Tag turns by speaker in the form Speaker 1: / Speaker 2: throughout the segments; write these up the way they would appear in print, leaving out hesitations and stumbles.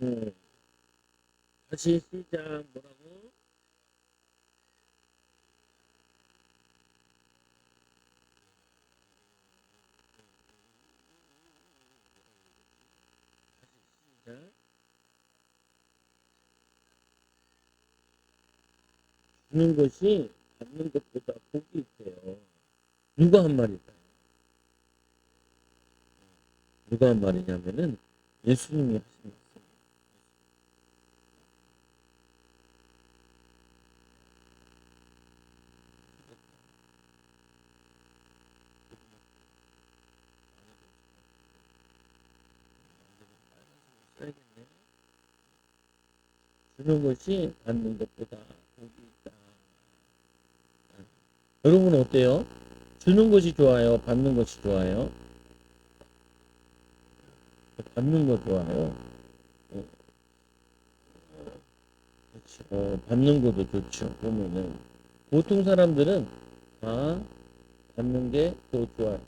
Speaker 1: 음, 다시 시작. 뭐라고? 시작. 주는 것이 받는 것보다 복이 있대요. 누가 한 말일까요? 누가 한 말이냐면은 예수님이 하신 말씀. 써야겠네. 주는 것이 받는 것보다 복이 있다. 여러분은 어때요? 주는 것이 좋아요? 받는 것이 좋아요? 받는 거 좋아요. 어, 그렇죠. 받는 것도 좋죠. 보면은 보통 사람들은 다 받는 게 더 좋아요.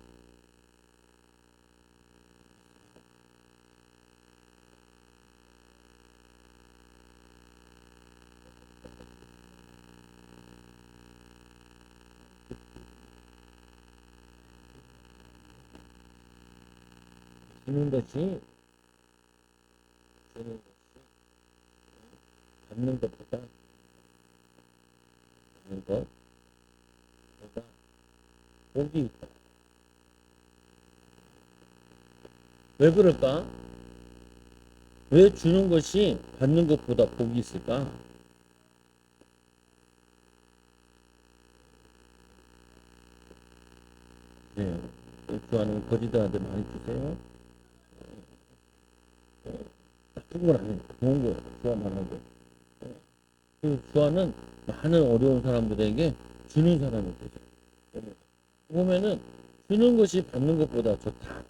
Speaker 1: 주는 것이 주는 것이 받는 것보다 받는 것보다 복이 있다. 왜 그럴까? 왜 주는 것이 받는 것보다 복이 있을까? 네. 좋아하는 거지들한테 많이 주세요. 나쁜 건 아니에요. 좋은 거예요. 좋아만 하고. 그 좋아는 많은 어려운 사람들에게 주는 사람이 되죠. 보면은 주는 것이 받는 것보다 좋다.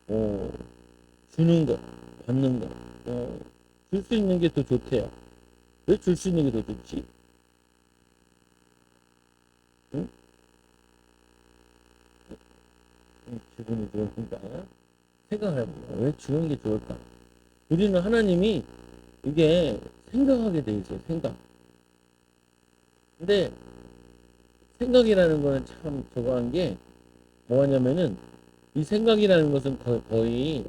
Speaker 1: 어, 주는 것, 받는 것. 줄 수 있는 게 더 좋대요. 왜 줄 수 있는 게 더 좋지? 응? 기분이 좋으니까 생각을 해보자. 왜 주는 게 좋을까? 우리는 하나님이 이게 생각하게 돼 있어요. 생각. 근데 생각이라는 거는 참 저거 한 게 뭐냐면은 이 생각이라는 것은 거의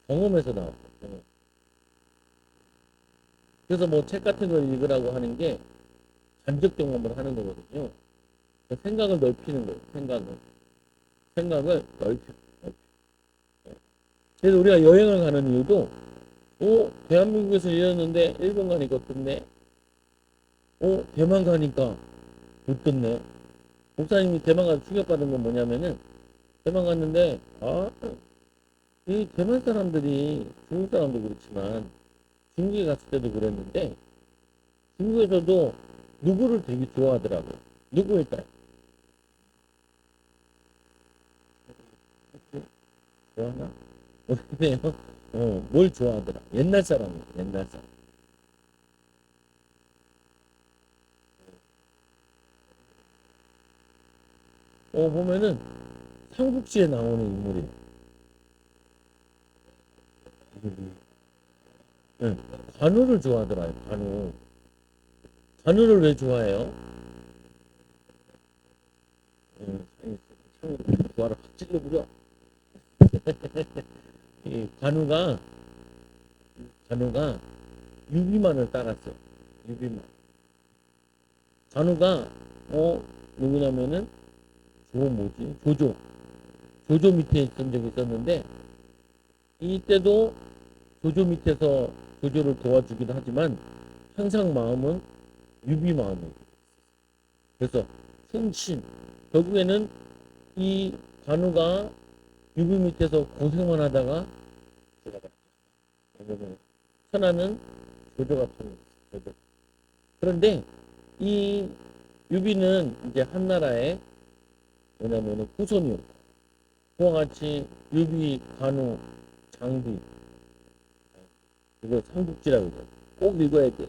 Speaker 1: 경험에서 나와요. 그래서 뭐 책 같은 걸 읽으라고 하는 게 간접 경험을 하는 거거든요. 생각을 넓히는 거예요. 생각을 넓혀. 그래서 우리가 여행을 가는 이유도 대한민국에서 이랬는데 일본 가니까 어떻네? 대만 가니까 어떻네? 목사님이 대만 가서 충격받은 건 뭐냐면은 대만 갔는데 이 대만 사람들이 중국 사람도 그렇지만 중국에 갔을 때도 그랬는데 중국에서도 누구를 되게 좋아하더라고요. 누구일까요? 좋아하나? 모르겠네요. 뭘 좋아하더라. 옛날 사람이에요. 옛날 사람. 보면은 삼국지에 나오는 인물이에요. 네. 관우를 좋아하더라요. 관우. 관우를 왜 좋아해요? 좋아라 확 찔러부려. 이 관우가 유비만을 따랐어요. 유비만. 관우가 누구냐면은 뭐지? 조조 밑에 있던 적이 있었는데 이때도 조조 밑에서 조조를 도와주기도 하지만 항상 마음은 유비 마음이에요. 그래서 충신 결국에는 이 관우가 유비 밑에서 고생만 하다가 천하는 조조가 통했어요. 그런데 이 유비는 이제 한나라의 뭐냐면은 후손이요. 그와 같이 유비, 관우, 장비 이거 삼국지라고 그래요. 꼭 읽어야 돼.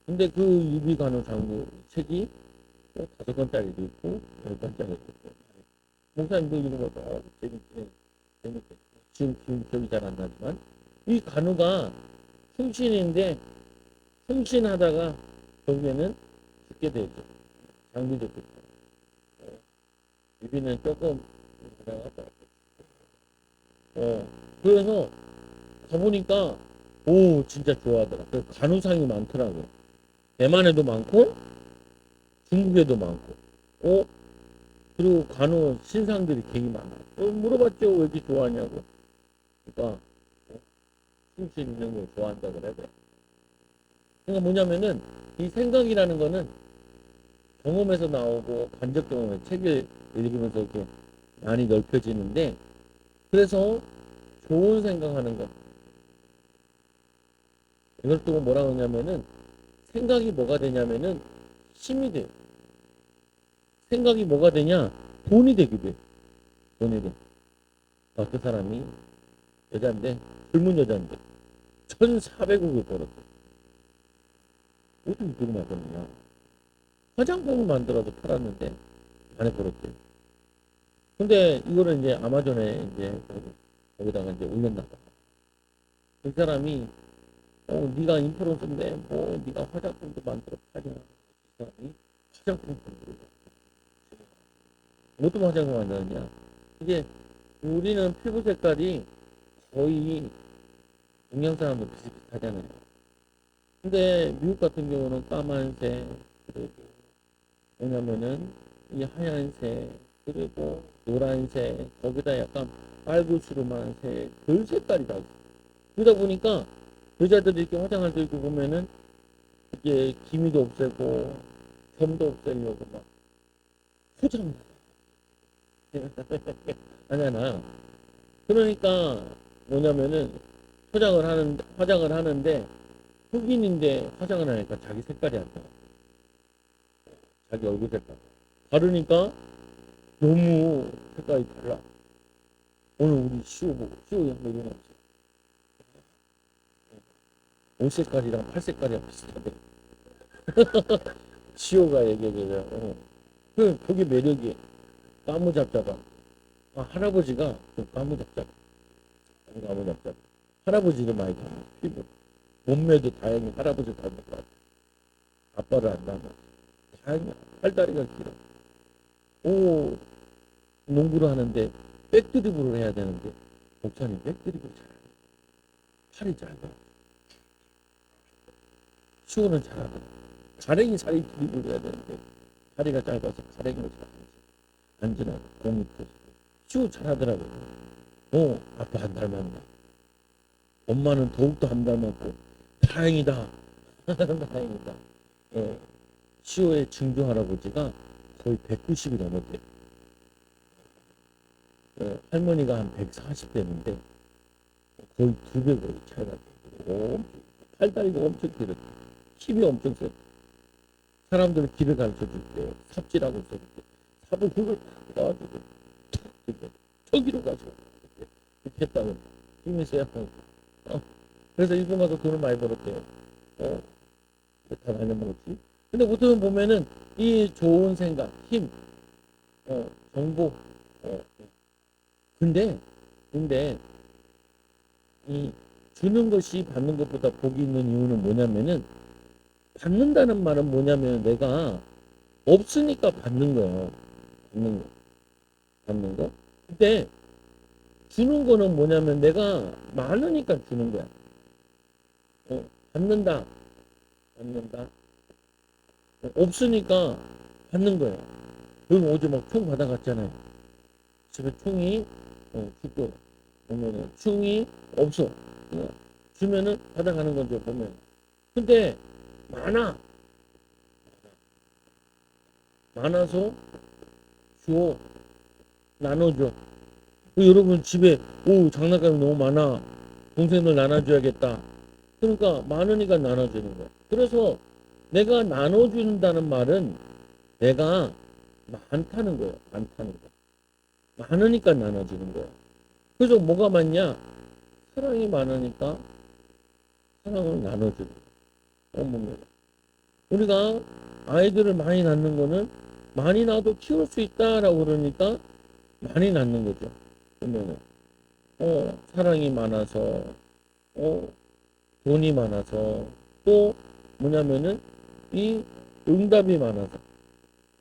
Speaker 1: 근데 그 유비, 관우, 장비 책이 5권짜리도 있고 10권짜리도 있고 목사님도 이런 거 재밌게 재밌게 지금 기억이 잘 안 나지만 이 간우가 충신인데 충신하다가 결국에는 죽게 되죠. 장비도 죽고 유비는 조금 그래서 가보니까 오 진짜 좋아하더라. 그 간우상이 많더라고요. 대만에도 많고 중국에도 많고 그리고 간우 신상들이 되게 많아요. 물어봤죠. 왜 이렇게 좋아하냐고. 그러니까 충신 있는 걸 좋아한다 그래요. 그러니까 뭐냐면은 이 생각이라는 거는 경험에서 나오고 간접 경험에 책을 읽으면서 이렇게 많이 넓혀지는데 그래서 좋은 생각하는 것 이걸 또 뭐라고 하냐면은 생각이 뭐가 되냐면은 힘이 돼요. 생각이 뭐가 되냐 돈이 되기도 해. 돈이 돼. 어떤 사람이 여자인데 젊은 여자인데 1,400억을 벌었대. 어떻게 그걸 만들었냐. 화장품을 만들어서 팔았는데 많이 벌었대. 근데 이거를 이제 아마존에 이제 거기다가 이제 올렸나 봐. 그 사람이 네가 인플루언서인데 뭐 네가 화장품도 만들어 파냐. 그 사람이 화장품 만들어. 어떤 화장품 만드느냐. 이게 우리는 피부 색깔이 거의 동양 사람도 비슷비슷하잖아요. 근데 미국 같은 경우는 까만색 그리고 뭐냐면은 이 하얀색 그리고 노란색 거기다 약간 빨고스름한 색 별 색깔이 다 있어. 그러다 보니까 여자들이 이렇게 화장할 때 이렇게 보면은 이게 기미도 없애고 점도 없애려고 막 포장 하잖아. 그러니까 뭐냐면은 화장을 하는데 흑인인데 화장을 하니까 자기 색깔이 안 나. 자기 얼굴 색깔. 다르니까 너무 색깔이 달라. 오늘 우리 시호 보고 시호 양말 일어났어. 옷 색깔이랑 팔 색깔이랑 비슷하대. 시호가 얘기해줘요. 그게 매력이에요. 까무잡잡한. 할아버지가 좀 까무잡잡. 까무잡잡. 할아버지도 많이 닮아. 피부. 몸매도 다행히 할아버지 닮을 것 같아. 아빠를 안 닮아. 다행히 팔다리가 길어. 농구를 하는데 백드리블을 해야 되는데 목사님 백드리블 잘해. 팔이 짧아. 시호는 잘하더라. 가랭이 살이 드리블을 해야 되는데 다리가 짧아서 가랭이를 잘하지. 안 지나고 공이 터지고. 시호 잘하더라고요. 아빠 안 닮았네. 엄마는 더욱더 안 닮았고 다행이다. 다행이다. 시호의 증조 할아버지가 거의 190이 넘었대요. 할머니가 한 140 되는데 거의 2배 거의 차이가 나고 팔다리가 엄청 길었대. 힘이 엄청 세. 사람들은 길을 가르쳐 줄 때 삽질하고 있을 때 삽을 그걸 탁 놔가지고 탁 이렇게 저기로 가서 이렇게 했다고 힘이 세야 하고 그래서 일본 가서 돈을 많이 벌었대요. 다 날려먹었지. 근데 보통 보면은 이 좋은 생각, 힘, 정보, 근데 이 주는 것이 받는 것보다 복이 있는 이유는 뭐냐면은 받는다는 말은 뭐냐면 내가 없으니까 받는 거예요. 받는 거. 받는 거. 근데 주는 거는 뭐냐면 내가 많으니까 주는 거야. 받는다. 받는다. 없으니까 받는 거예요. 그럼 어제 막 총 받아갔잖아요. 집에 총이 죽고 보면은 총이 없어. 주면은 받아가는 거죠 보면. 근데 많아. 많아서 줘. 나눠줘. 여러분 집에 장난감이 너무 많아. 동생들 나눠줘야겠다. 그러니까 많으니까 나눠주는 거야. 그래서 내가 나눠준다는 말은 내가 많다는 거예요. 많다는 거. 많으니까 나눠주는 거야. 그래서 뭐가 많냐? 사랑이 많으니까 사랑을 나눠주는 거야. 우리가 아이들을 많이 낳는 거는 많이 낳아도 키울 수 있다라고 그러니까 많이 낳는 거죠. 그러면은 사랑이 많아서, 어, 돈이 많아서, 또 뭐냐면은 이 응답이 많아서.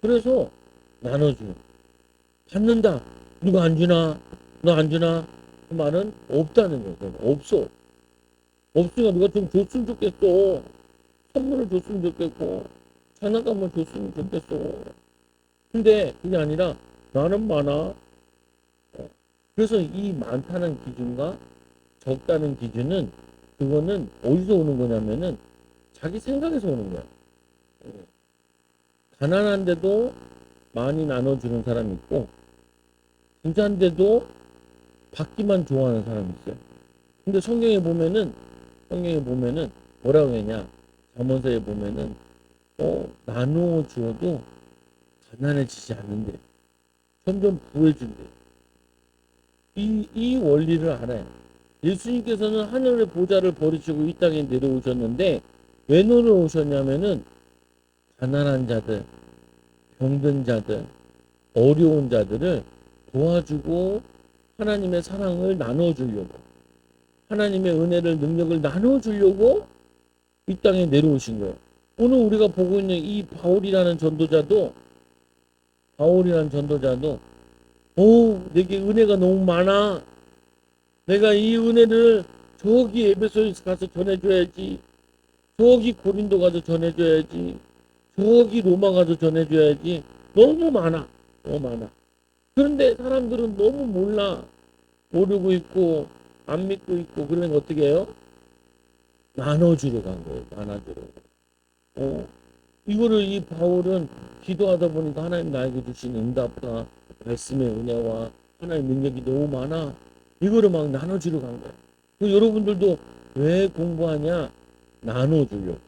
Speaker 1: 그래서 나눠주는. 받는다. 누가 안 주나? 너 안 주나? 그 말은 없다는 거죠. 없어. 없으니까 누가 좀 줬으면 좋겠어. 선물을 줬으면 좋겠고, 장난감을 줬으면 좋겠어. 근데 그게 아니라 나는 많아. 그래서 이 많다는 기준과 적다는 기준은 그거는 어디서 오는 거냐면은 자기 생각에서 오는 거야. 가난한데도 많이 나눠주는 사람이 있고 부자인데도 받기만 좋아하는 사람이 있어요. 근데 성경에 보면은 뭐라고 했냐? 잠언서에 보면은 나누어 주어도 가난해지지 않는데 점점 부해진대. 이 원리를 알아요. 예수님께서는 하늘의 보좌를 버리시고 이 땅에 내려오셨는데 왜 내려오셨냐면은 가난한 자들, 병든 자들, 어려운 자들을 도와주고 하나님의 사랑을 나눠주려고 하나님의 은혜를 능력을 나눠주려고 이 땅에 내려오신 거예요. 오늘 우리가 보고 있는 이 바울이라는 전도자도 내게 은혜가 너무 많아. 내가 이 은혜를 저기 에베소에 가서 전해줘야지. 저기 고린도 가서 전해줘야지. 저기 로마 가서 전해줘야지. 너무 많아. 너무 많아. 그런데 사람들은 너무 몰라. 모르고 있고 안 믿고 있고 그러면 어떻게 해요? 나눠주러 간 거예요. 나눠주러. 어, 이거를 이 바울은 기도하다 보니까 하나님 나에게 주신 응답과 말씀의 은혜와 하나님의 능력이 너무 많아. 이거를 막 나눠주러 간 거야. 여러분들도 왜 공부하냐? 나눠주려고.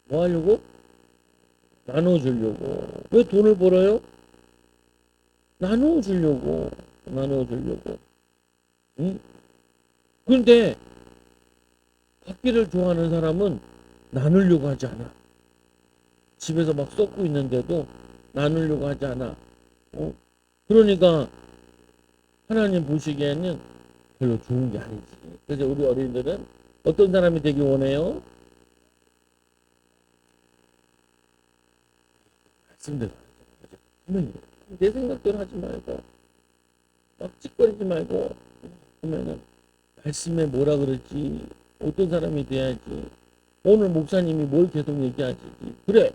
Speaker 1: 뭐 하려고? 나눠주려고. 왜 돈을 벌어요? 나눠주려고. 나눠주려고. 응? 그런데 받기를 좋아하는 사람은 나누려고 하지 않아. 집에서 막 썩고 있는데도 나누려고 하지 않아. 그러니까 하나님 보시기에는 별로 좋은 게 아니지. 그래서 우리 어린이들은 어떤 사람이 되기 원해요? 말씀대로 하면 내 생각대로 하지 말고 막 찌꺼리지 말고 보면은 말씀에 뭐라 그러지? 어떤 사람이 돼야지? 오늘 목사님이 뭘 계속 얘기하지? 그래,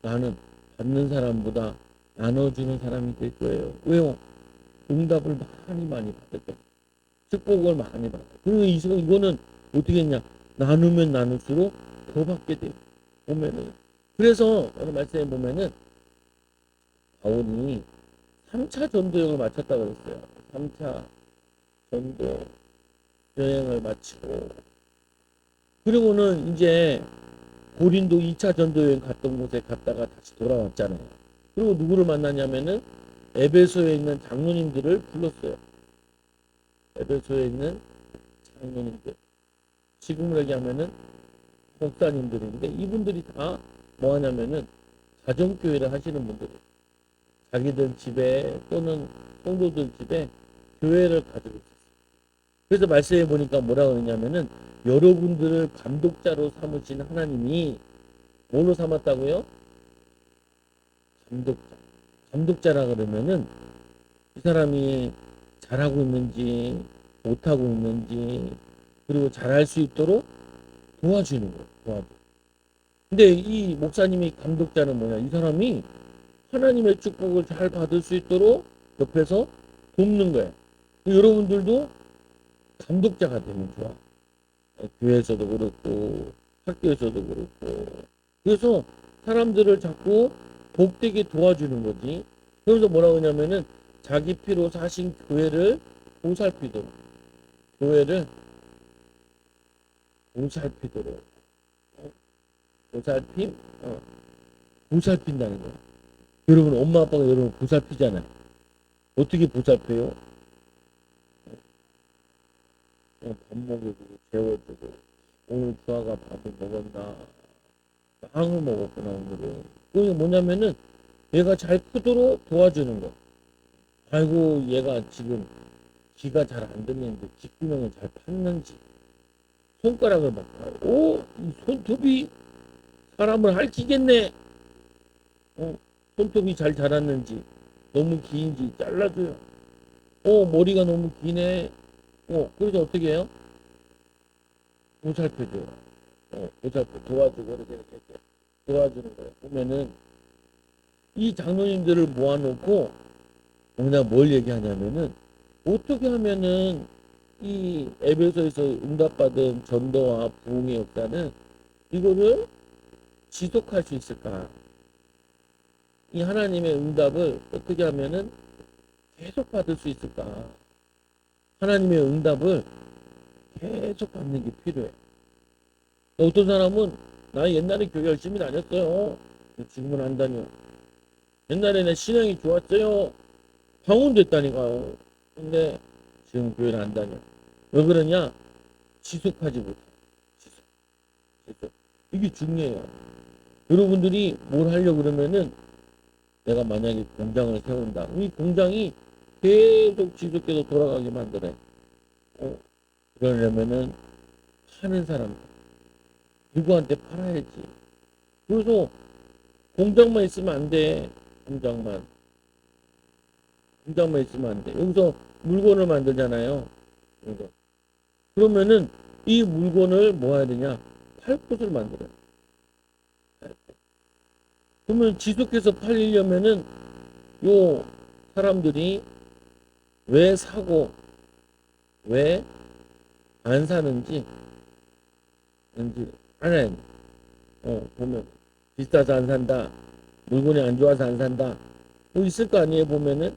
Speaker 1: 나는 받는 사람보다 나눠주는 사람이 될 거예요. 왜요? 응답을 많이 받을 거예요. 축복을 많이 받아요. 그리고 이거는 어떻게 했냐? 나누면 나눌수록 더 받게 돼요. 보면은. 그래서 오늘 말씀에 보면은 바울이 3차 전도여행을 마쳤다고 그랬어요. 3차 전도 여행을 마치고 그리고는 이제 고린도 2차 전도여행 갔던 곳에 갔다가 다시 돌아왔잖아요. 그리고 누구를 만나냐면은 에베소에 있는 장로님들을 불렀어요. 에베소에 있는 장로님들. 지금으로 얘기하면은 목사님들인데 이분들이 다 뭐하냐면은 가정교회를 하시는 분들. 자기들 집에 또는 성도들 집에 교회를 가지고 있었어요. 그래서 말씀해 보니까 뭐라고 하냐면은 여러분들을 감독자로 삼으신 하나님이 뭘로 삼았다고요? 감독자. 감독자라 그러면은 이 사람이 잘하고 있는지 못하고 있는지 그리고 잘할 수 있도록 도와주는 거예요. 도와줘. 근데 이 목사님이 감독자는 뭐냐? 이 사람이 하나님의 축복을 잘 받을 수 있도록 옆에서 돕는 거예요. 여러분들도 감독자가 되면 좋아. 교회에서도 그렇고 학교에서도 그렇고 그래서 사람들을 자꾸 복되게 도와주는 거지. 그래서 뭐라고 하냐면은 자기 피로 사신 교회를 보살피도록 교회를 보살피도록 보살핌 보살핀다는 거야. 여러분 엄마 아빠가 여러분 보살피잖아요. 어떻게 보살펴요? 밥 먹여주고 재워주고 오늘 주아가 밥을 먹었나 빵을 먹었구나 오늘은. 그게 뭐냐면은 얘가 잘 크도록 도와주는 거. 아이고 얘가 지금 귀가 잘 안 들리는데 귓구녕을 잘 팠는지 손가락을 막 이 손톱이 사람을 핥히겠네. 어, 손톱이 잘 자랐는지 너무 긴지 잘라줘요. 머리가 너무 기네. 그래서 어떻게 해요? 보살펴줘요. 보살펴 도와주고 이렇게 도와주는 거예요. 보면은 이 장로님들을 모아놓고 뭐냐 뭘 얘기하냐면은 어떻게 하면은 이 에베소에서 응답받은 전도와 부흥의 역사는 이거를 지속할 수 있을까? 이 하나님의 응답을 어떻게 하면은 계속 받을 수 있을까? 하나님의 응답을 계속 받는 게 필요해. 어떤 사람은 나 옛날에 교회 열심히 다녔어요. 지금은 안 다녀. 옛날에는 신앙이 좋았어요. 방언됐다니까요. 근데 지금 교회를 안 다녀. 왜 그러냐? 지속하지 못해. 지속. 이게 중요해요. 여러분들이 뭘 하려고 그러면은 내가 만약에 공장을 세운다. 이 공장이 계속 지속해서 돌아가게 만들어요. 그러려면은 파는 사람 누구한테 팔아야지. 그래서 공장만 있으면 안 돼. 공장만 있으면 안 돼. 여기서 물건을 만들잖아요. 그러면은 이 물건을 뭐 해야 되냐? 팔 곳을 만들어요. 그러면 지속해서 팔리려면은 요 사람들이 왜 사고 왜 안 사는지 알아야 돼. 보면 비싸서 안 산다. 물건이 안 좋아서 안 산다. 뭐 있을 거 아니에요, 보면은.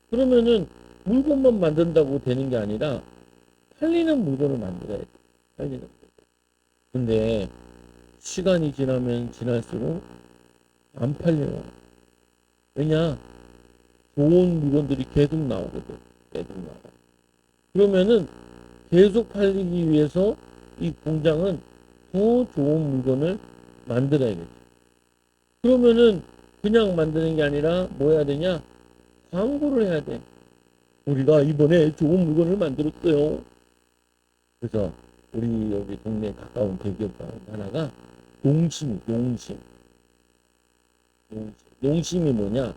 Speaker 1: 그러면은 물건만 만든다고 되는 게 아니라 팔리는 물건을 만들어야 돼. 팔리는 물건. 근데 시간이 지나면 지날수록 안 팔려요. 왜냐? 좋은 물건들이 계속 나오거든. 계속 나와. 그러면은 계속 팔리기 위해서 이 공장은 더 좋은 물건을 만들어야겠지. 그러면은 그냥 만드는 게 아니라 뭐 해야 되냐? 광고를 해야 돼. 우리가 이번에 좋은 물건을 만들었어요. 그래서 우리 여기 동네 가까운 대기업 하나가 농심. 농심이 뭐냐?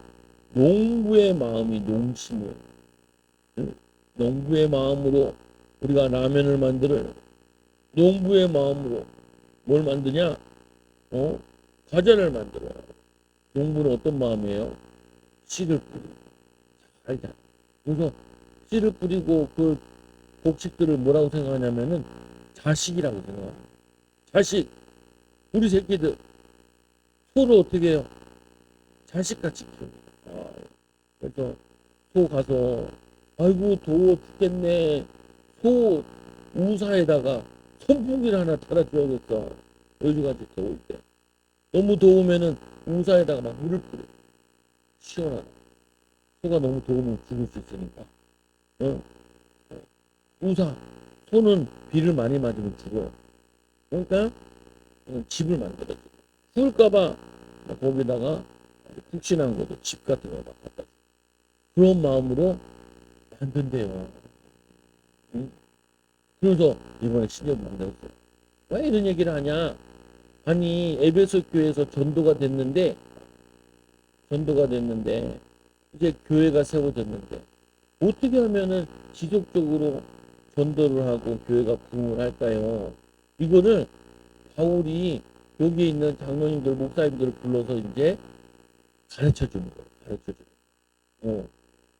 Speaker 1: 농부의 마음이 농심이에요. 농부의 마음으로 우리가 라면을 만들어요. 농부의 마음으로 뭘 만드냐? 과자를 만들어요. 농부는 어떤 마음이에요? 씨를 뿌리고 살자. 그래서 씨를 뿌리고 그 곡식들을 뭐라고 생각하냐면은 자식이라고 생각해요. 자식. 우리 새끼들 소를 어떻게 해요? 자식같이 키웁니다. 그래서 소 가서 아이고 더워 죽겠네. 소 우사에다가 선풍기를 하나 달아줘야겠어. 요즘같이 더울 때. 너무 더우면은 우사에다가 막 물을 뿌려. 시원하다. 소가 너무 더우면 죽을 수 있으니까. 어? 우사. 소는 비를 많이 맞으면 죽어요. 그러니까 집을 만들어줘. 추울까봐 거기다가 푹신한 것도 집 같은 거 막 갖다 줘. 그런 마음으로 만든대요. 응? 그래서 이번에 신협 만들었어요. 왜 이런 얘기를 하냐? 아니 에베소 교회에서 전도가 됐는데 이제 교회가 세워졌는데 어떻게 하면은 지속적으로 전도를 하고 교회가 부흥을 할까요? 이거를 바울이 여기 있는 장로님들, 목사님들을 불러서 이제 가르쳐 주는 거예요. 가르쳐 주는 거예요.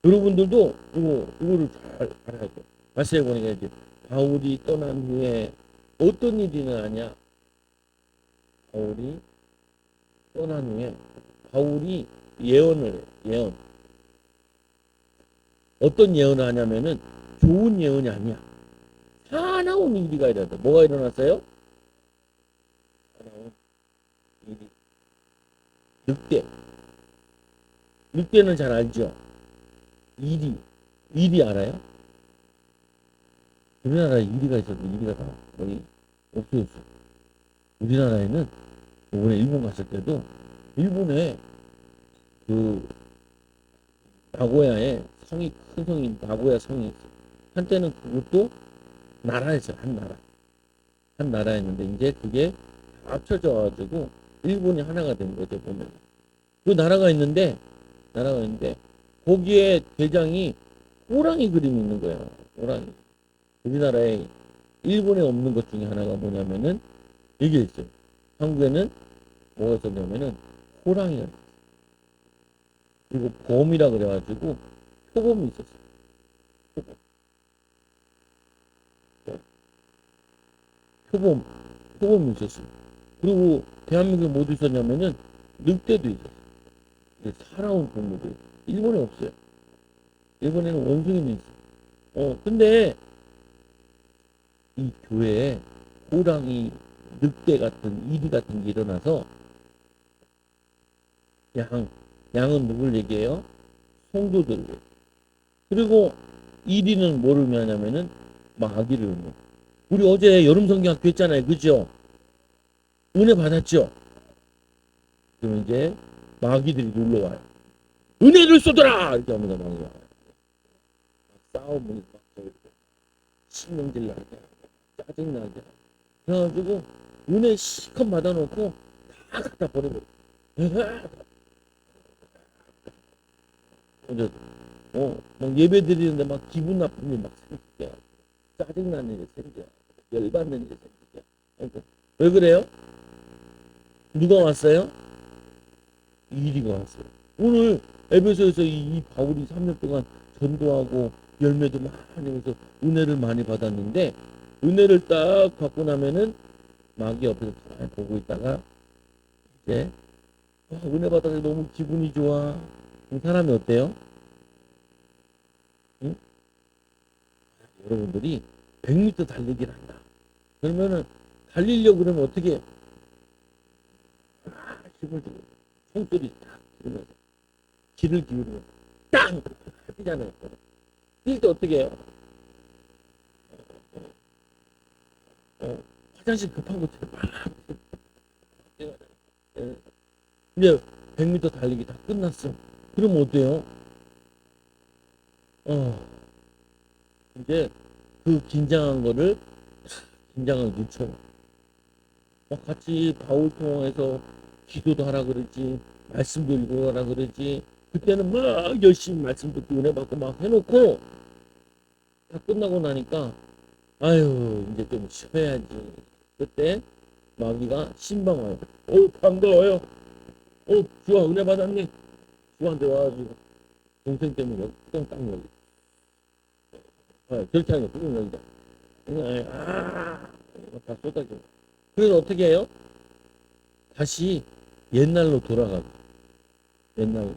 Speaker 1: 여러분들도 이거를 잘 알아야 돼요. 말씀해 보니까 이제 바울이 떠난 후에 어떤 일이 일어나냐? 바울이 떠난 후에 바울이 예언을 해요. 예언. 어떤 예언을 하냐면은 좋은 예언이 아니야. 사나운 일이가 일어났다. 뭐가 일어났어요? 사나운 일이. 늑대. 늑대는 잘 알죠? 일이 알아요? 우리나라에 이리가 있어도 이리가 다 거의 없어졌어. 우리나라에는 이번에 일본 갔을 때도 일본에 그 나고야에 큰 성이 나고야 성이 있어. 한때는 그것도 나라였어요. 한 나라였는데 이제 그게 합쳐져 가지고 일본이 하나가 된 거죠. 보면 그 나라가 있는데 거기에 대장이 호랑이 그림이 있는 거야. 호랑이. 우리나라에 일본에 없는 것 중에 하나가 뭐냐면은 이게 있어요. 한국에는 뭐가 있었냐면은 호랑이가 있어요. 그리고 봄이라 그래가지고 표범이 있었어요. 표범. 표범, 표범이 있었어요. 그리고 대한민국에 뭐도 있었냐면은 늑대도 있었어요. 이게 살아온 동물들. 일본에 없어요. 일본에는 원숭이는 있어요. 근데 이 교회에 호랑이, 늑대 같은, 이리 같은 게 일어나서 양, 양은 누굴 얘기해요? 성도들. 그리고 이리는 뭐를 의미하냐면은 마귀를 의미해요. 우리 어제 여름 성경학교 했잖아요. 그죠? 은혜 받았죠? 그럼 이제 마귀들이 놀러 와요. 은혜를 쏟아라! 이렇게 합니다. 마귀가. 싸움을 막 걸고 신경질 나게 짜증나게 그래가지고 은혜 시컷 받아놓고 다 갖다 버려버려. 이제 막 예배 드리는데 막 기분 나쁜 일 막 생기게 짜증나는 일이 생겨 열받는 일이 생기게. 그러니까 왜 그래요? 누가 왔어요? 이리가 왔어요. 오늘 에베소에서 이 바울이 3년 동안 전도하고 열매도 많이 오서 은혜를 많이 받았는데 은혜를 딱 받고 나면은 마귀 옆에서 잘 보고 있다가 이제 은혜 받아서 너무 기분이 좋아. 그럼 사람이 어때요? 응? 여러분들이 100m 달리기를 한다. 그러면은 달리려고 그러면 어떻게 힘을 주고 총소리 딱 들으면서 귀를 기울이면 땅! 뛰잖아요. 뛸 때 어떻게 해요? 화장실 급한 것처럼 막 예. 이제 100m 달리기 다 끝났어. 그럼 어때요? 어, 이제 그 긴장한 거를 긴장을 늦춰요. 막 같이 바울 통해서 기도도 하라 그러지, 말씀도 읽어라 그러지. 그때는 막 열심히 말씀 듣고 은혜 받고 막 해놓고 다 끝나고 나니까 아유 이제 좀 쉬어야지. 그때 마귀가 신방 와요. 반가워요. 주아 은혜 받았니? 주한테 와가지고 동생 때문에 뚜껑 딱 열리. 그렇게 하는 거 뚜껑 열리자. 다 쏟아져. 그래서 어떻게 해요? 다시 옛날로 돌아가고 옛날로.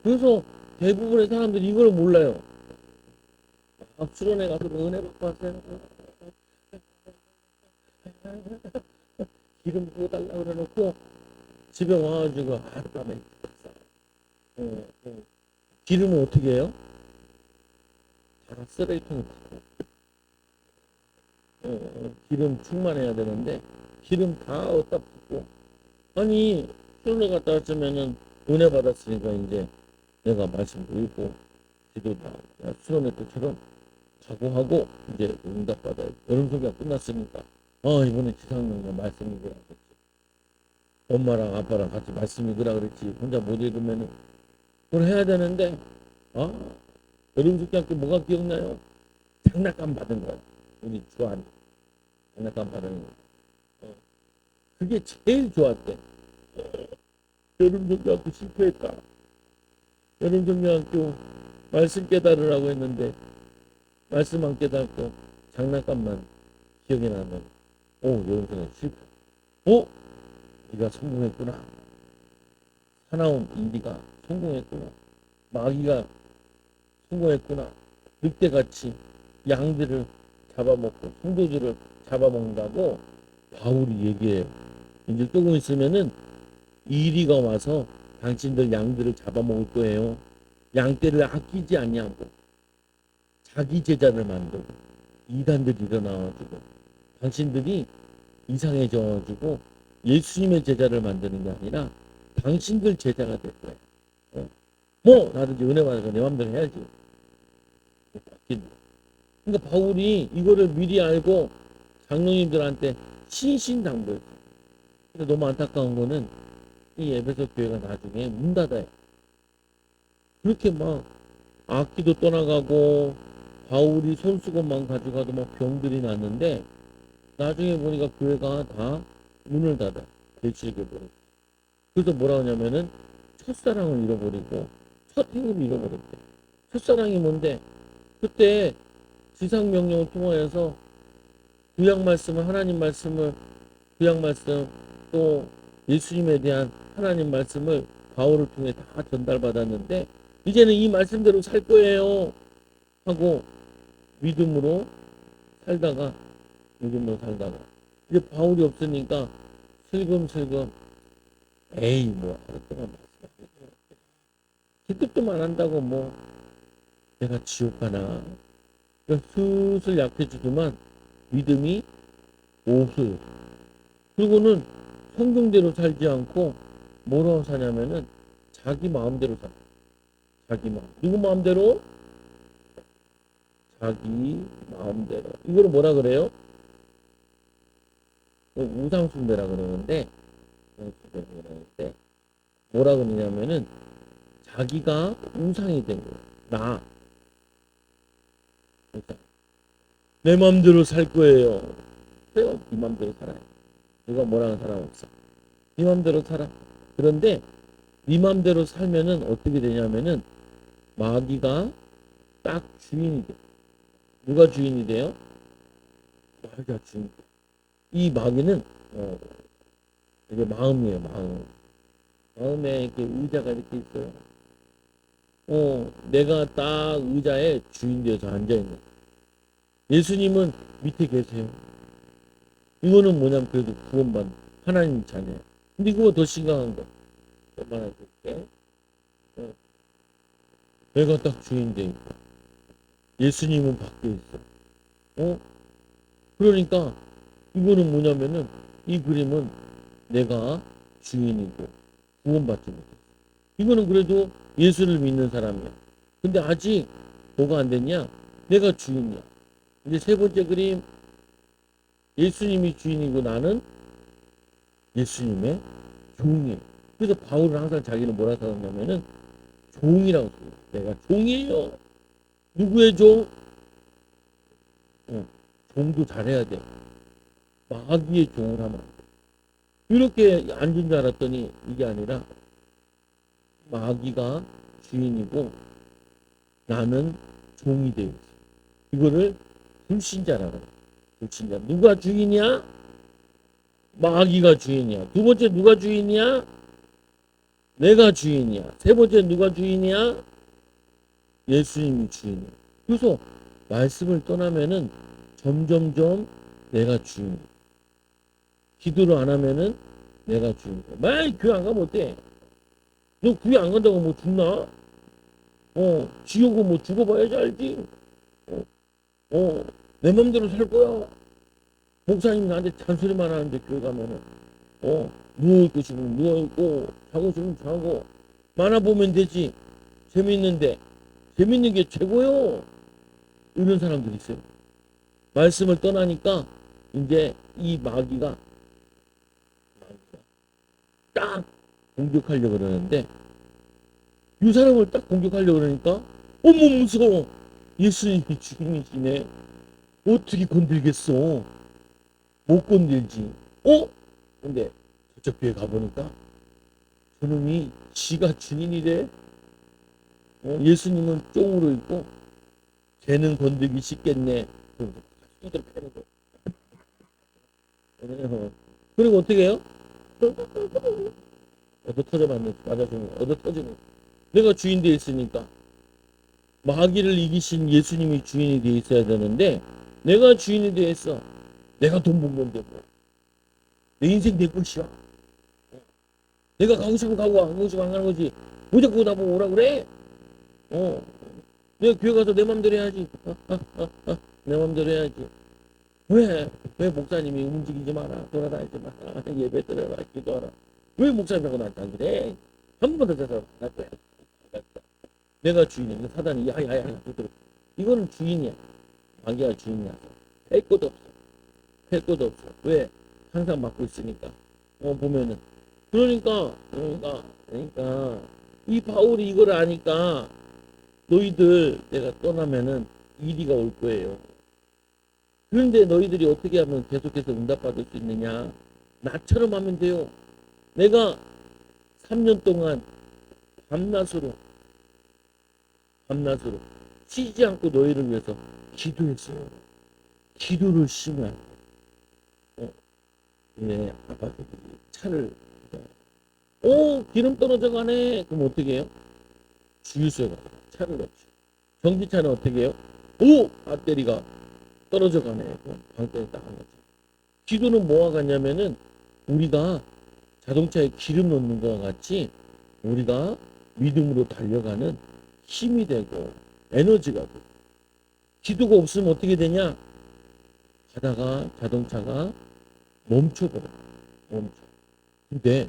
Speaker 1: 그래서 대부분의 사람들이 이걸 몰라요. 수련회 가서 은혜 받고 왔어요. 기름 부어달라고 그래놓고 집에 와가지고 하룻밤에 기름은 어떻게 해요? 다 쓰레기통에 붓고 기름 충만해야 되는데 기름 다 어디다 붓고 아니 수련회 갔다 왔으면은 은혜 받았으니까 이제 내가 말씀도 읽고 기도다 수련회 때처럼 각오하고 이제 응답받아요. 여름 소개가 끝났으니까 이번에 지상명령 말씀 읽으라 그랬지. 엄마랑 아빠랑 같이 말씀 읽으라 그랬지. 혼자 못 읽으면은 그걸 해야 되는데 여름 소개학교 뭐가 기억나요? 장난감 받은 거. 우리 좋아하는 장난감 받은 거. 그게 제일 좋았대. 여름 소개학교 실패했다. 여름 소개학교 말씀 깨달으라고 했는데 말씀 안 깨닫고 장난감만 기억이 나면 여름소개 실패. 네가 성공했구나. 사나운 인디가 성공했구나. 마귀가 성공했구나. 늑대같이 양들을 잡아먹고 성도들을 잡아먹는다고 바울이 얘기해요. 이제 조금 있으면은 이리가 와서 당신들 양들을 잡아먹을 거예요. 양떼를 아끼지 않냐고 자기 제자를 만들고 이단들이 일어나가지고 당신들이 이상해져가지고 예수님의 제자를 만드는 게 아니라 당신들 제자가 될 거예요. 나도 이제 은혜 받아서 내 맘대로 해야지. 그러니까 바울이 이거를 미리 알고 장로님들한테 신신당부했어요. 근데 너무 안타까운 거는 이 에베소 교회가 나중에 문 닫아요. 그렇게 막 악기도 떠나가고 바울이 손수건만 가져가도 막 병들이 났는데 나중에 보니까 교회가 다 문을 닫아. 대치게 버리고. 그래서 뭐라 하냐면은 첫사랑을 잃어버리고 첫 힘을 잃어버렸대. 첫사랑이 뭔데? 그때 지상명령을 통하여서 구약 말씀을 하나님 말씀을 구약 말씀 또 예수님에 대한 하나님 말씀을 바울을 통해 다 전달받았는데 이제는 이 말씀대로 살 거예요 하고 믿음으로 살다가 이제 바울이 없으니까 슬금슬금 에이 뭐 하루 동안 말씀하고 기특도 안 한다고 뭐 내가 지옥 가나 슬슬 약해지더만 믿음이 없어요. 그리고는 성경대로 살지 않고 뭐라고 사냐면은 자기 마음대로 살아. 자기 마음. 누구 마음대로? 자기 마음대로. 이거를 뭐라 그래요? 우상숭배라 그러는데 뭐라 그러냐면은 자기가 우상이 된 거예요. 나. 내 마음대로 살 거예요. 그래요. 네 마음대로 살아요. 누가 뭐라는 사람 없어. 네 마음대로 살아. 그런데 네 마음대로 살면은 어떻게 되냐면은 마귀가 딱 주인이 돼. 누가 주인이 돼요? 마귀가 주인. 이 마귀는 이게 마음이에요. 마음. 마음에 이렇게 의자가 이렇게 있어요. 내가 딱 의자에 주인 되어서 앉아 있는. 예수님은 밑에 계세요. 이거는 뭐냐면 그래도 구원받는 하나님 자녀. 근데 그거 더 심각한 거. 얼마나 줄게. 내가 딱 주인 돼 있고 예수님은 밖에 있어. 그러니까 이거는 뭐냐면은 이 그림은 내가 주인이고 구원받지 못해. 이거는 그래도 예수를 믿는 사람이야. 근데 아직 뭐가 안 됐냐? 내가 주인이야. 이제 세 번째 그림 예수님이 주인이고 나는 예수님의 종이에요. 그래서 바울은 항상 자기는 뭐라 생각하냐면은 종이라고 써요. 내가 종이에요. 누구의 종? 종도 잘해야 돼. 마귀의 종을 하면 안 돼. 이렇게 앉은 줄 알았더니 이게 아니라 마귀가 주인이고 나는 종이 되어 있어. 이거를 불신자라고 해. 불신자. 누가 주인이야? 마귀가 주인이야. 두 번째 누가 주인이야? 내가 주인이야. 세 번째 누가 주인이야? 예수님이 주인이야. 그래서 말씀을 떠나면은 점점점 내가 주인이야. 기도를 안 하면은 내가 주인이야. 만약 교회 안 가면 어때? 너 교회 안 간다고 뭐 죽나? 지옥은 뭐 죽어봐야지 알지. 내 맘대로 살 거야. 목사님이 나한테 잔소리만 하는데 교회 가면은 누워있고 싶으면 누워있고 자고 싶으면 자고 만화보면 되지. 재밌는데 재밌는 게 최고요. 이런 사람들이 있어요. 말씀을 떠나니까 이제 이 마귀가 딱 공격하려고 그러는데 이 사람을 딱 공격하려고 그러니까 어머 무서워. 예수님이 주인이시네. 어떻게 건들겠어. 못 건들지. 근데 저쪽 교회 가보니까 저놈이 지가 주인이래. 예수님은 쫑으로 있고 쟤는 건들기 쉽겠네. 두드려 패는 거. 그리고 어떻게 해요? 얻어 터져 맞아주는 얻어 터지는. 내가 주인 되어 있으니까 마귀를 이기신 예수님이 주인이 되어 있어야 되는데 내가 주인이 되어 있어. 내가 돈 번 건데 뭐. 내 인생 내 것이야. 내가 가고 싶으면 가고 안 가고 싶으면 안 가는 거지. 무조건 나보고 오라 그래. 내가 교회 가서 내 맘대로 해야지. 내 맘대로 해야지. 왜 목사님이 움직이지 마라. 돌아다니지 마라. 예배 드려라. 기도하라. 왜 목사님하고 나한테 안 그래? 한 번만 더 자서 날 거야. 내가 주인이야. 사단이 야야야. 이거는 주인이야. 마귀가 주인이라서 뺄 것도 없어. 뺄 것도 없어. 왜? 항상 맡고 있으니까. 보면은. 그러니까 이 바울이 이걸 아니까 너희들 내가 떠나면은 이리가 올 거예요. 그런데 너희들이 어떻게 하면 계속해서 응답받을 수 있느냐? 나처럼 하면 돼요. 내가 3년 동안 밤낮으로 쉬지 않고 너희를 위해서 기도했어요. 기도를 심해. 예, 아빠들이 차를 기름 떨어져 가네. 그럼 어떻게 해요? 주유소에 가서 차를 넣죠. 전기차는 어떻게 해요? 배터리가 떨어져 가네. 그럼 방전에 딱 한 거죠. 기도는 뭐와 같냐면은 우리가 자동차에 기름 넣는 것과 같이 우리가 믿음으로 달려가는 힘이 되고 에너지가 되고 기도가 없으면 어떻게 되냐? 가다가 자동차가 멈춰버려. 멈춰. 근데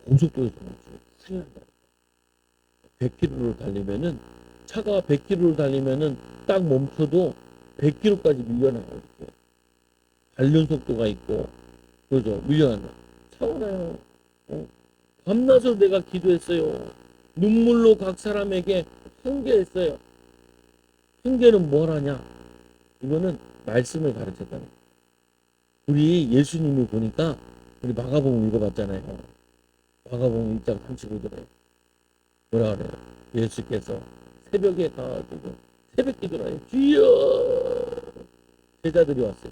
Speaker 1: 고속도로에서 멈춰. 큰일 난다. 100km로 달리면은 차가 100km로 달리면은 딱 멈춰도 100km까지 밀려나요. 달륜 속도가 있고 그죠? 밀려난다. 사고 나요. 밤낮으로 내가 기도했어요. 눈물로 각 사람에게 훈계했어요. 훈계는 뭘 하냐? 이거는 말씀을 가르쳤다는 거예요. 우리 예수님이 보니까 우리 마가복음 읽어봤잖아요. 마가복음 1장 35절에 뭐라 그래요? 예수께서 새벽에 가가지고 새벽 기도를 해요. 주여! 제자들이 왔어요.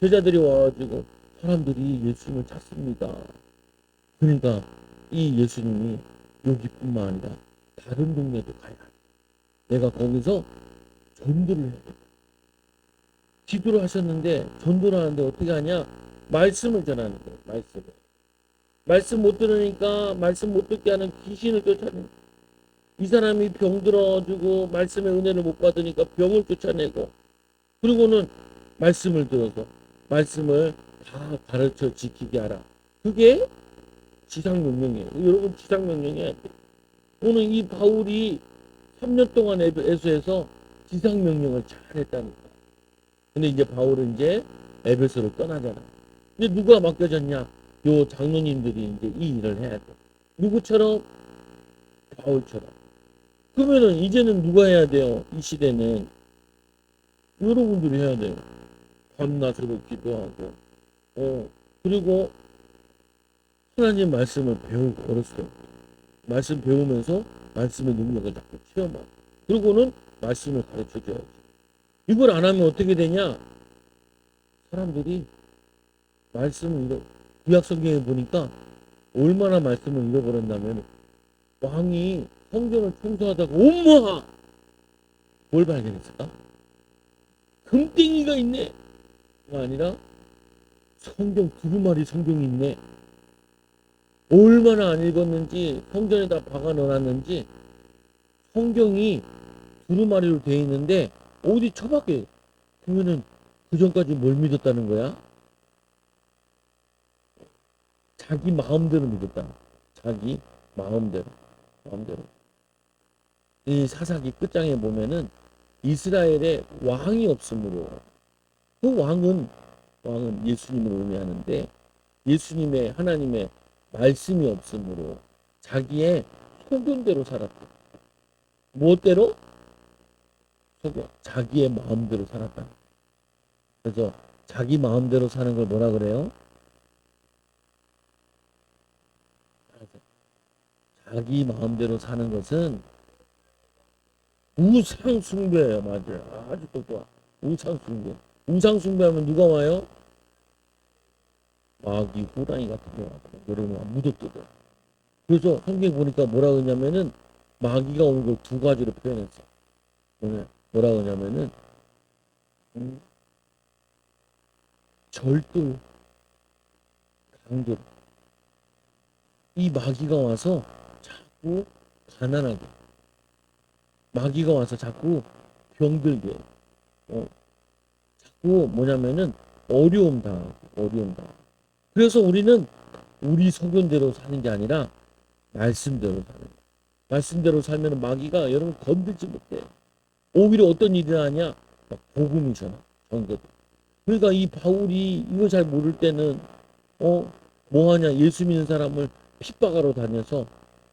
Speaker 1: 제자들이 와가지고 사람들이 예수님을 찾습니다. 그러니까 이 예수님이 여기뿐만 아니라 다른 동네도 가야 해. 내가 거기서 전도를 해야 돼. 기도를 하셨는데 전도를 하는데 어떻게 하냐? 말씀을 전하는 거예요. 말씀 못 들으니까 말씀 못 듣게 하는 귀신을 쫓아내고 이 사람이 병 들어주고 말씀의 은혜를 못 받으니까 병을 쫓아내고 그리고는 말씀을 들어서 말씀을 다 가르쳐 지키게 하라. 그게 지상명령이에요. 여러분 지상명령해야 돼. 오늘 이 바울이 3년 동안 에베소에서 지상명령을 잘했다는 거야. 근데 이제 바울은 이제 에베소를 떠나잖아. 근데 누가 맡겨졌냐? 요 장로님들이 이제 이 일을 해야 돼. 누구처럼? 바울처럼. 그러면은 이제는 누가 해야 돼요? 이 시대는 여러분들이 해야 돼요. 밤낮으로 기도하고, 그리고 하나님 말씀을 배우고 어렸을 때 말씀 배우면서 말씀의 능력을 자꾸 체험하고, 그리고는 말씀을 가르쳐줘야지. 이걸 안 하면 어떻게 되냐? 사람들이 말씀을 구약 성경에 보니까 얼마나 말씀을 잃어버렸냐면 왕이 성경을 청소하다가 엄마! 뭘 발견했을까? 금땡이가 있네. 가 아니라 성경 두루마리 성경이 있네. 얼마나 안 읽었는지 성전에다 박아 넣어놨는지 성경이 두루마리로 되어 있는데 어디 처박혀. 그러면은 그 전까지 뭘 믿었다는 거야? 자기 마음대로 믿었다. 자기 마음대로. 이 사사기 끝장에 보면은 이스라엘에 왕이 없으므로 그 왕은 예수님을 의미하는데 예수님의 하나님의 말씀이 없으므로 자기의 소견대로 살았다. 무엇대로? 자기의 마음대로 살았다. 그래서 자기 마음대로 사는 걸 뭐라 그래요? 자기 마음대로 사는 것은 우상 숭배예요. 맞아요. 아주 똑똑하. 우상 숭배. 우상 숭배하면 누가 와요? 마귀 호랑이 같은 게 와요. 여러분 무덤들어. 그래서 성경 보니까 뭐라 그러냐면은 마귀가 오는 걸 두 가지로 표현했어. 뭐라 그러냐면은 절들, 강들. 이 마귀가 와서 자꾸 가난하게. 마귀가 와서 자꾸 병들게. 자꾸 뭐냐면은 어려움 당하고. 그래서 우리는 우리 소견대로 사는 게 아니라 말씀대로 사는 거예요. 말씀대로 살면 마귀가 여러분 건들지 못해. 오히려 어떤 일이 하냐? 복음이잖아. 전도. 그러니까 이 바울이 이거 잘 모를 때는 뭐하냐, 예수 믿는 사람을 핍박하러 다녀서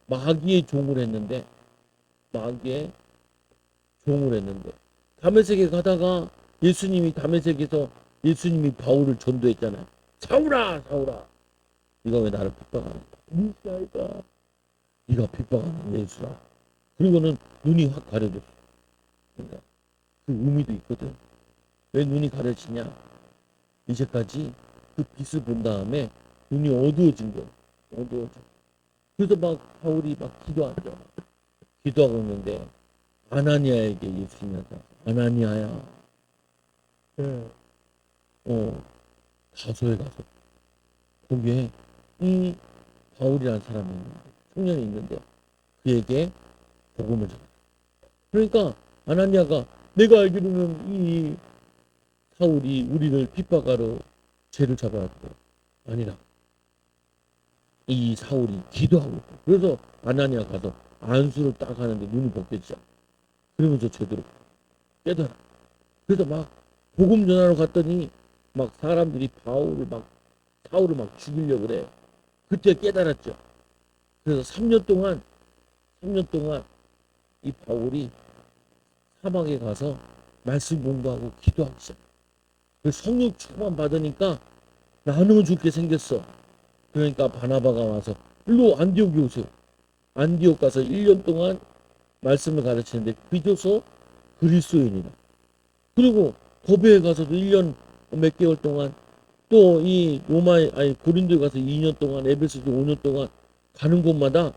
Speaker 1: 마귀의 종을 했는데, 마귀의 종을 했는데 다메섹에 가다가 예수님이 다메섹에서 예수님이 바울을 전도했잖아요. 사울아, 사울아, 네가 왜 나를 핍박하는 거야? 미사이가 네가 핍박하는 예수라. 그리고는 눈이 확 가려졌어. 그러니까 그 의미도 있거든. 왜 눈이 가려지냐? 이제까지 그 빛을 본 다음에 눈이 어두워진 거야. 어두워져. 그래서 막 바울이 막 기도하죠. 기도하고 있는데 아나니아에게 예수님이 나타나. 아나니아야. 네. 가서에 가서 거기에 이 바울이라는 사람이 있는데, 청년이 있는데 그에게 복음을 전해. 그러니까 아나니아가 내가 알기로는 이 사울이 우리를 핍박하러 죄를 잡아왔고 아니라 이 사울이 기도하고 있고, 그래서 아나니아 가서 안수를 딱 하는데 눈이 벗겨지자. 그러면서 제대로 깨달아. 그래서 막 복음 전하러 갔더니 막 사람들이 사울을 막 죽이려고 그래. 그때 깨달았죠. 그래서 3년 동안 이 바울이 사막에 가서 말씀 공부하고 기도하기 시작해. 그 성령 충만 받으니까 나눠 죽게 생겼어. 그러니까 바나바가 와서 일로 안디옥에 오세요. 안디옥 가서 1년 동안 말씀을 가르치는데 비로소 그리스도인이라. 그리고 고베에 가서도 1년 몇 개월 동안, 또 이 고린도에 가서 2년 동안, 에베소도 5년 동안 가는 곳마다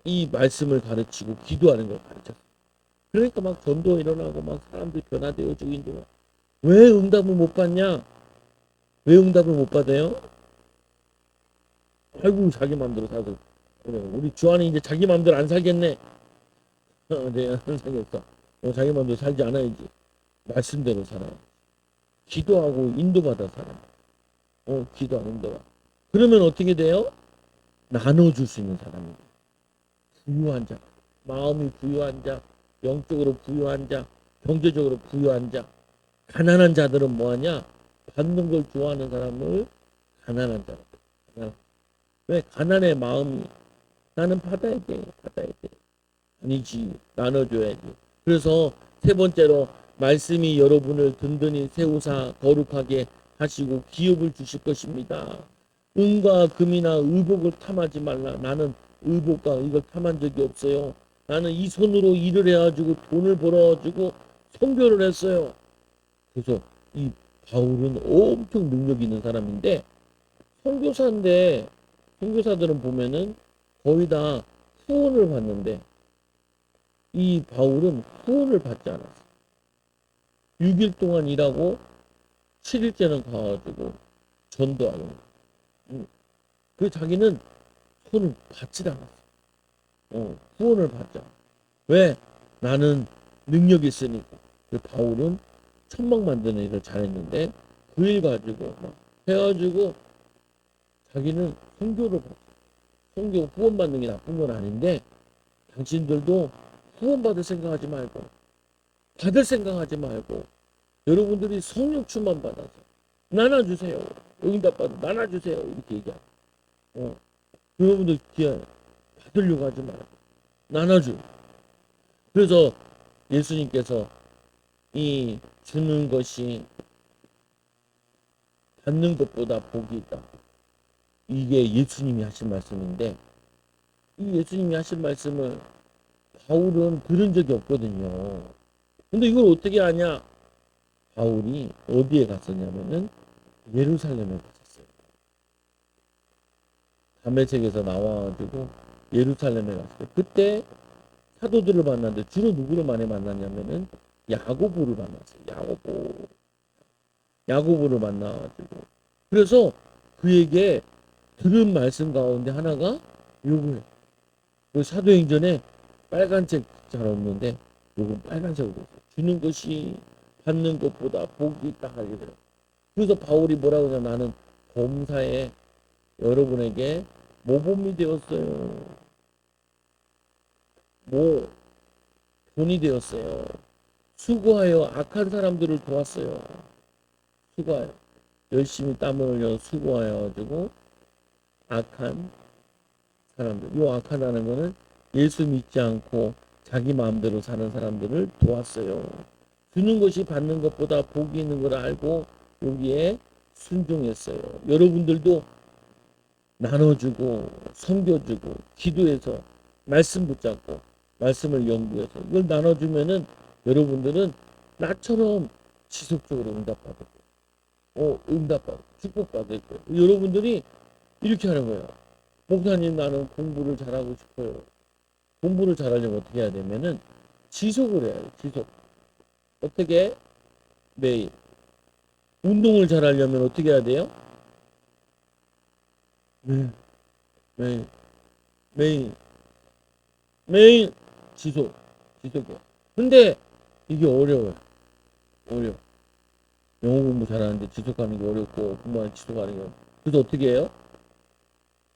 Speaker 1: 이 말씀을 가르치고 기도하는 걸 가르쳤어. 그러니까 막 전도 일어나고 막 사람들이 변화되어지고 있는데 왜 응답을 못 받냐? 왜 응답을 못 받아요? 아이고 자기 마음대로 살고. 그래, 우리 주안이 이제 자기 마음대로 안 살겠네. 네, 안 살겠어. 자기 마음대로 살지 않아야지. 말씀대로 살아. 기도하고 인도받아 살아. 기도하고 인도받아. 그러면 어떻게 돼요? 나눠줄 수 있는 사람이에요. 부유한 자, 마음이 부유한 자, 영적으로 부유한 자, 경제적으로 부유한 자. 가난한 자들은 뭐하냐? 받는 걸 좋아하는 사람을 가난한 자라. 왜? 가난의 마음이 나는 받아야 돼. 아니지. 나눠줘야지. 그래서 세 번째로 말씀이 여러분을 든든히 세우사 거룩하게 하시고 기업을 주실 것입니다. 은과 금이나 의복을 탐하지 말라. 나는 의복과 이걸 탐한 적이 없어요. 나는 이 손으로 일을 해가지고 돈을 벌어가지고 선교를 했어요. 그래서 이 바울은 엄청 능력 있는 사람인데, 선교사인데 선교사들은 보면은 거의 다 후원을 받는데 이 바울은 후원을 받지 않았어. 6일 동안 일하고 7일째는 가가지고 전도하는 거야. 그 자기는 후원을 받지 않았어. 후원을 받자. 왜? 나는 능력이 있으니까. 그 바울은 천막 만드는 일을 잘했는데 그 일 가지고 막 해가지고 자기는 선교를 받아. 선교 후원 받는 게 나쁜 건 아닌데 당신들도 후원 받을 생각하지 말고, 받을 생각하지 말고 여러분들이 성령 충만 받아서 나눠주세요. 응답 받아 나눠주세요. 이렇게 얘기하고. 여러분들 뒤에 받으려고 하지 말고 나눠줘. 그래서 예수님께서 이 주는 것이 받는 것보다 복이 있다. 이게 예수님이 하신 말씀인데, 이 예수님이 하신 말씀을 바울은 들은 적이 없거든요. 근데 이걸 어떻게 아냐? 바울이 어디에 갔었냐면은 예루살렘에 갔었어요. 다메섹에서 나와가지고 예루살렘에 갔어요. 그때 사도들을 만났는데 주로 누구를 많이 만났냐면은 야고보를 만났어요. 야고보를 만나가지고, 그래서 그에게 들은 말씀 가운데 하나가 요거예요. 그 사도행전에 빨간색 잘 없는데 요건 빨간색으로 주는 것이 받는 것보다 복이 있다 하더라고요. 그래서 바울이 뭐라고 하냐? 나는 범사에 여러분에게 모범이 되었어요. 돈이 되었어요. 수고하여 악한 사람들을 도왔어요. 수고하여. 열심히 땀을 흘려 수고하여 가지고 악한 사람들. 이 악하다는 거는 예수 믿지 않고 자기 마음대로 사는 사람들을 도왔어요. 주는 것이 받는 것보다 복이 있는 걸 알고 여기에 순종했어요. 여러분들도 나눠주고 섬겨주고 기도해서 말씀 붙잡고 말씀을 연구해서 이걸 나눠주면은 여러분들은 나처럼 지속적으로 응답받을 거예요. 응답받고 축복받을 거예요. 여러분들이 이렇게 하는 거예요. 목사님, 나는 공부를 잘하고 싶어요. 공부를 잘하려면 어떻게 해야 되면은 지속을 해야 돼요. 지속. 어떻게? 매일. 운동을 잘하려면 어떻게 해야 돼요? 매일. 매일. 매일. 매일 지속. 지속이요. 근데 이게 어려워요. 어려워. 영어 공부 잘하는데 지속하는 게 어렵고 공부하는 지속하는 게. 그래서 어떻게 해요?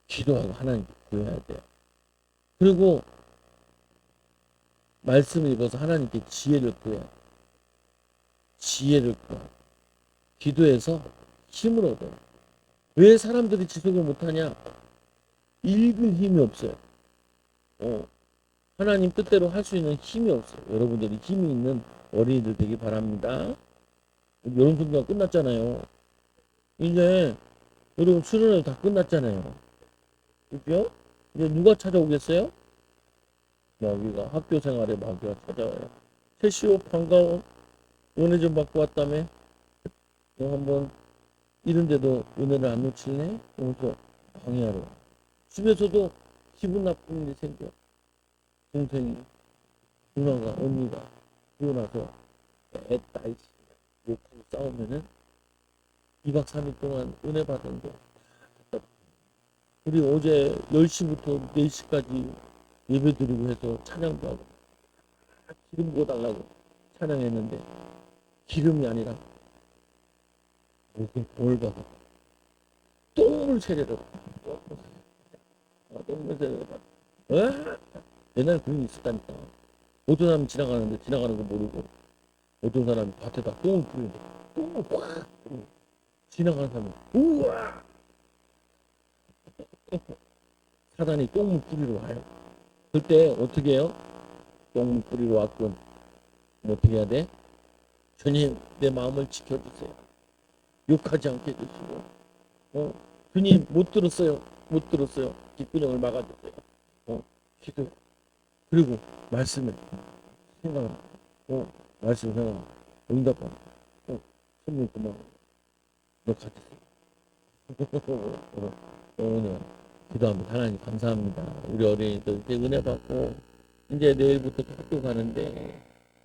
Speaker 1: 기도하고 하나님께 구해야 돼요. 그리고 말씀을 읽어서 하나님께 지혜를 구해요. 지혜를 구해요. 기도해서 힘을 얻어요. 왜 사람들이 지속을 못하냐? 읽을 힘이 없어요. 하나님 뜻대로 할 수 있는 힘이 없어요. 여러분들이 힘이 있는 어린이들 되기 바랍니다. 여름 분위기가 끝났잖아요. 이제 여러분 수련회 다 끝났잖아요. 그죠? 이제 누가 찾아오겠어요? 마귀가, 학교 생활에 마귀가 찾아와요. 최시호 반가워. 은혜 좀 받고 왔다며? 너 한번 이런데도 은혜를 안 놓칠래? 그러면서 방해하러. 집에서도 기분 나쁜 일이 생겨. 동생이, 누나가, 언니가 그러고 나서 나이 욕하고 싸우면은 2박 3일 동안 은혜 받은 거. 우리 어제 10시부터 4시까지 예배 드리고 해서 찬양도 하고 기름 부어달라고 찬양했는데 기름이 아니라 목에 돌 받아 똥물 세례를 똥물 세례를 받아. 옛날에 그런 게 있었다니까. 어떤 사람이 지나가는데 지나가는 거 모르고 어떤 사람이 밭에다 똥을 뿌리는데 똥을 확 지나가는 사람이 우와 사단이 똥물 뿌리러 와요. 그때 어떻게 해요? 똥물 뿌리러 왔군. 어떻게 해야 돼? 주님, 내 마음을 지켜주세요. 욕하지 않게 해주시고, 주님, 못 들었어요. 못 들었어요. 뒷구녕을 막아주세요. 기도. 그리고 말씀을 생각하고, 말씀 생각하고, 응답하고, 선물 고마워. 너 같이 오늘 기도합니다. 하나님 감사합니다. 우리 어린이들 이제 은혜 받고 이제 내일부터 학교 가는데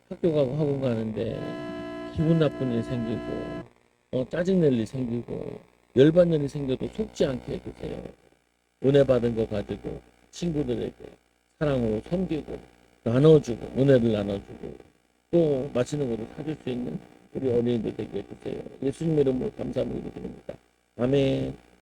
Speaker 1: 학교 가고 학원 가는데 기분 나쁜 일 생기고 짜증낼 일 생기고 열받는 일 생겨도 속지 않게 해주세요. 은혜 받은 거 가지고 친구들에게 사랑으로 섬기고 나눠주고 은혜를 나눠주고 또 맛있는 것도 사줄 수 있는 우리 어린이들 되게 해주세요. 예수님 이름으로 감사함을 드립니다. 아멘.